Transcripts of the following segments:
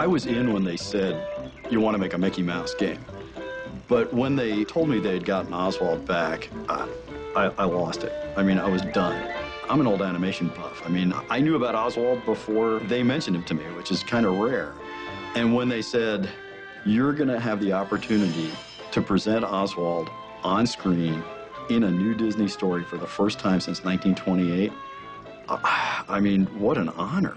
I was in when they said, you want to make a Mickey Mouse game. But when they told me they'd gotten Oswald back, I lost it. I mean, I was done. I'm an old animation buff. I mean, I knew about Oswald before they mentioned him to me, which is kind of rare. And when they said, you're going to have the opportunity to present Oswald on screen in a new Disney story for the first time since 1928, I mean, what an honor.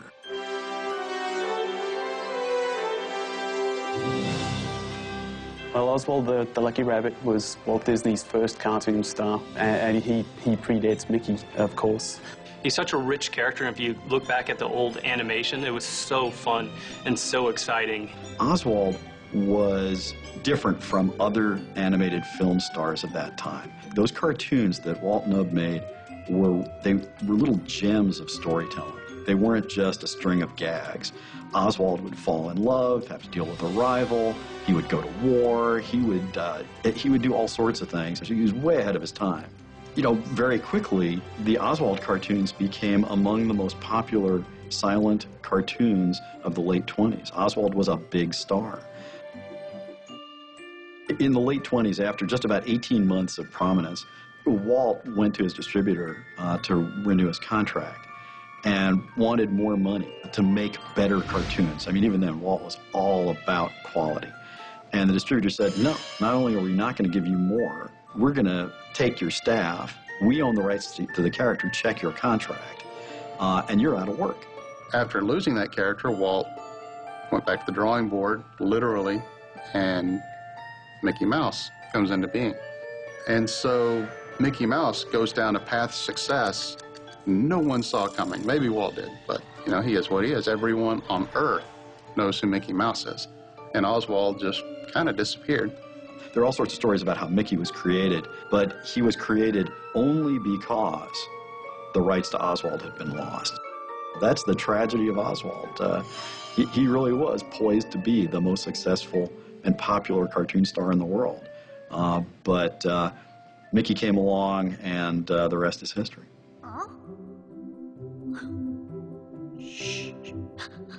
Well, Oswald the Lucky Rabbit was Walt Disney's first cartoon star, and he predates Mickey, of course. He's such a rich character, and if you look back at the old animation, it was so fun and so exciting. Oswald was different from other animated film stars of that time. Those cartoons that Walt and Ub made were little gems of storytelling. They weren't just a string of gags. Oswald would fall in love, have to deal with a rival. He would go to war. He would do all sorts of things. He was way ahead of his time. You know, very quickly, the Oswald cartoons became among the most popular silent cartoons of the late 20s. Oswald was a big star. In the late 20s, after just about 18 months of prominence, Walt went to his distributor to renew his contract and wanted more money to make better cartoons. I mean, even then, Walt was all about quality. And the distributor said, no, not only are we not going to give you more, we're going to take your staff, we own the rights to the character, check your contract, and you're out of work. After losing that character, Walt went back to the drawing board, literally, and Mickey Mouse comes into being. And so Mickey Mouse goes down a path of success no one saw coming. Maybe Walt did, but, you know, he is what he is. Everyone on Earth knows who Mickey Mouse is. And Oswald just kind of disappeared. There are all sorts of stories about how Mickey was created, but he was created only because the rights to Oswald had been lost. That's the tragedy of Oswald. He really was poised to be the most successful and popular cartoon star in the world. But Mickey came along, and the rest is history.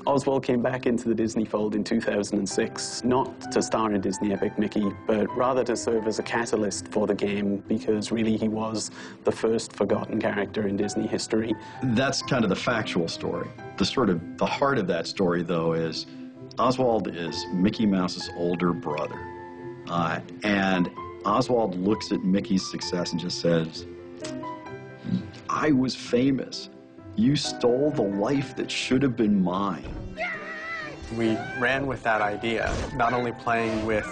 Oswald came back into the Disney fold in 2006, not to star in Disney epic Mickey, but rather to serve as a catalyst for the game, because really he was the first forgotten character in Disney history. That's kind of the factual story. The heart of that story, though, is Oswald is Mickey Mouse's older brother. And Oswald looks at Mickey's success and just says, I was famous. You stole the life that should have been mine. We ran with that idea, not only playing with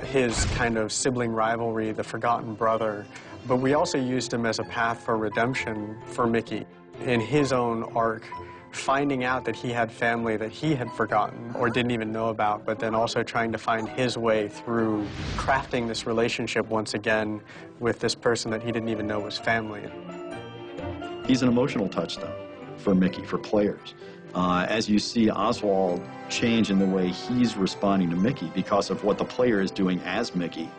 his kind of sibling rivalry, the forgotten brother, but we also used him as a path for redemption for Mickey in his own arc, finding out that he had family that he had forgotten or didn't even know about, but then also trying to find his way through crafting this relationship once again with this person that he didn't even know was family. He's an emotional touchstone for Mickey, for players. As you see Oswald change in the way he's responding to Mickey because of what the player is doing as Mickey,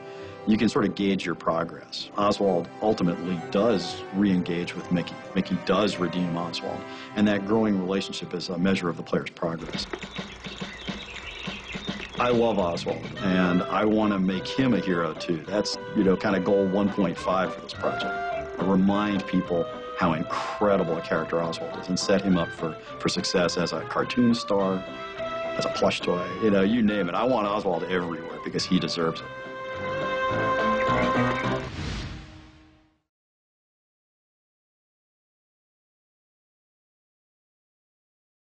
you can sort of gauge your progress. Oswald ultimately does re-engage with Mickey. Mickey does redeem Oswald. And that growing relationship is a measure of the player's progress. I love Oswald, and I want to make him a hero, too. That's, you know, kind of goal 1.5 for this project. I remind people how incredible a character Oswald is and set him up for success as a cartoon star, as a plush toy, you know, you name it. I want Oswald everywhere because he deserves it.